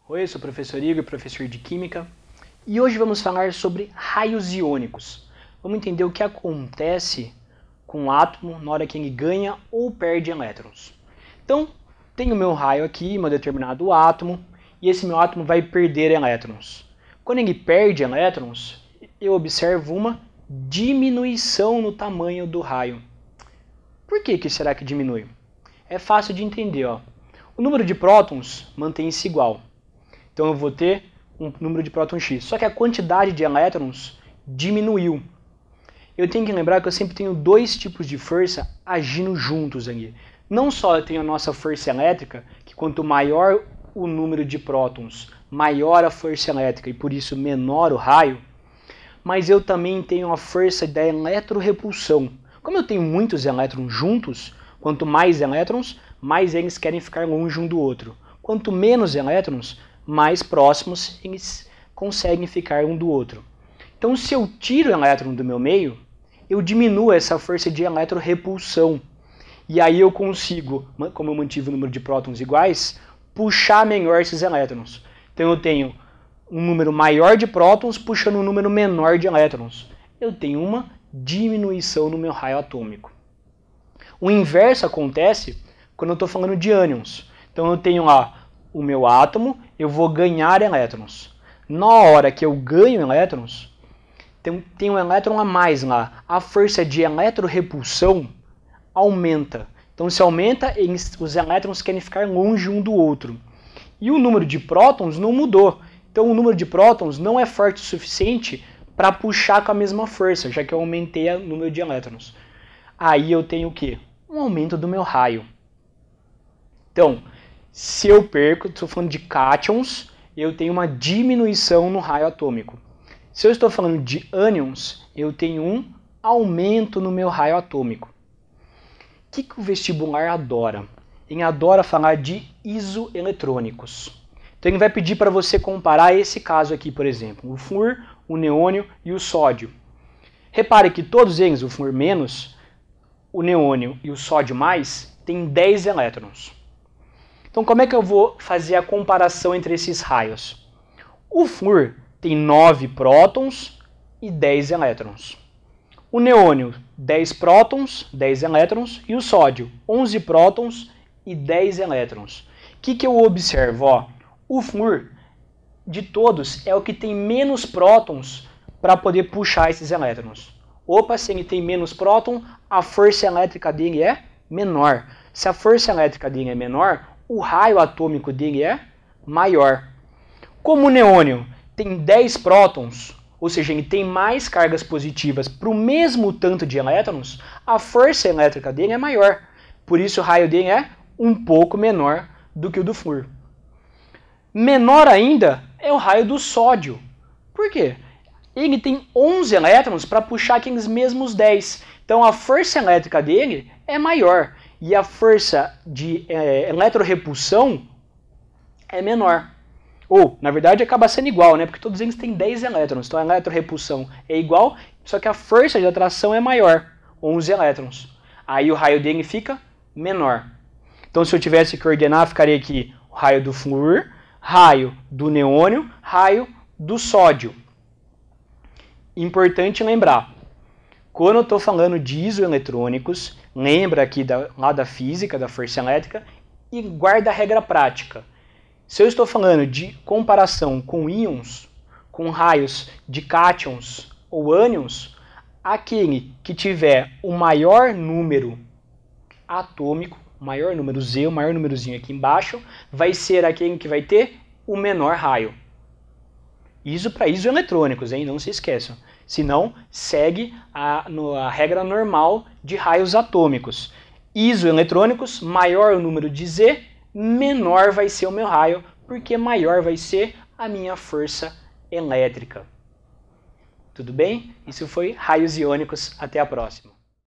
Oi, eu sou o professor Igor, professor de Química, e hoje vamos falar sobre raios iônicos. Vamos entender o que acontece com o átomo na hora que ele ganha ou perde elétrons. Então, tenho meu raio aqui, meu determinado átomo, e esse meu átomo vai perder elétrons. Quando ele perde elétrons, eu observo uma diminuição no tamanho do raio. Por que será que diminui? É fácil de entender, ó. O número de prótons mantém-se igual. Então eu vou ter um número de prótons X. Só que a quantidade de elétrons diminuiu. Eu tenho que lembrar que eu sempre tenho dois tipos de força agindo juntos ali. Não só eu tenho a nossa força elétrica, que quanto maior o número de prótons, maior a força elétrica e por isso menor o raio, mas eu também tenho a força da eletrorrepulsão. Como eu tenho muitos elétrons juntos, quanto mais elétrons, mais eles querem ficar longe um do outro. Quanto menos elétrons, mais próximos eles conseguem ficar um do outro. Então, se eu tiro o elétron do meu meio, eu diminuo essa força de eletrorrepulsão. E aí eu consigo, como eu mantive o número de prótons iguais, puxar melhor esses elétrons. Então eu tenho um número maior de prótons puxando um número menor de elétrons. Eu tenho uma diminuição no meu raio atômico. O inverso acontece quando eu estou falando de ânions. Então eu tenho lá o meu átomo, eu vou ganhar elétrons. Na hora que eu ganho elétrons, tem um elétron a mais lá. A força de eletrorrepulsão aumenta. Então se aumenta, os elétrons querem ficar longe um do outro. E o número de prótons não mudou. Então o número de prótons não é forte o suficiente para puxar com a mesma força, já que eu aumentei o número de elétrons. Aí eu tenho o quê? Um aumento do meu raio. Então, se eu perco, estou falando de cátions, eu tenho uma diminuição no raio atômico. Se eu estou falando de ânions, eu tenho um aumento no meu raio atômico. O que o vestibular adora? Ele adora falar de isoeletrônicos. Então ele vai pedir para você comparar esse caso aqui, por exemplo, o flúor, o neônio e o sódio. Repare que todos eles, o flúor menos, o neônio e o sódio mais, têm 10 elétrons. Então como é que eu vou fazer a comparação entre esses raios? O flúor tem 9 prótons e 10 elétrons. O neônio, 10 prótons, 10 elétrons. E o sódio, 11 prótons e 10 elétrons. O que eu observo? Ó, o flúor, de todos, é o que tem menos prótons para poder puxar esses elétrons. Opa, se ele tem menos próton, a força elétrica dele é menor. Se a força elétrica dele é menor, o raio atômico dele é maior. Como o neônio tem 10 prótons, ou seja, ele tem mais cargas positivas para o mesmo tanto de elétrons, a força elétrica dele é maior. Por isso o raio dele é um pouco menor do que o do flúor. Menor ainda é o raio do sódio. Por quê? Ele tem 11 elétrons para puxar aqueles mesmos 10. Então a força elétrica dele é maior. E a força de eletrorrepulsão é menor. Ou, na verdade, acaba sendo igual, né? Porque todos eles têm 10 elétrons. Então a eletrorrepulsão é igual, só que a força de atração é maior, 11 elétrons. Aí o raio dele fica menor. Então se eu tivesse que ordenar, ficaria aqui o raio do flúor, raio do neônio, raio do sódio. Importante lembrar, quando eu estou falando de isoeletrônicos, lembra aqui lá da física, da força elétrica, e guarda a regra prática. Se eu estou falando de comparação com íons, com raios de cátions ou ânions, aquele que tiver o maior número atômico, o maior número Z, o maior númerozinho aqui embaixo, vai ser aquele que vai ter o menor raio. Isso para isoeletrônicos, hein? Não se esqueçam. Senão, segue a regra normal de raios atômicos. Isoeletrônicos, maior o número de Z, menor vai ser o meu raio, porque maior vai ser a minha força elétrica. Tudo bem? Isso foi raios iônicos. Até a próxima.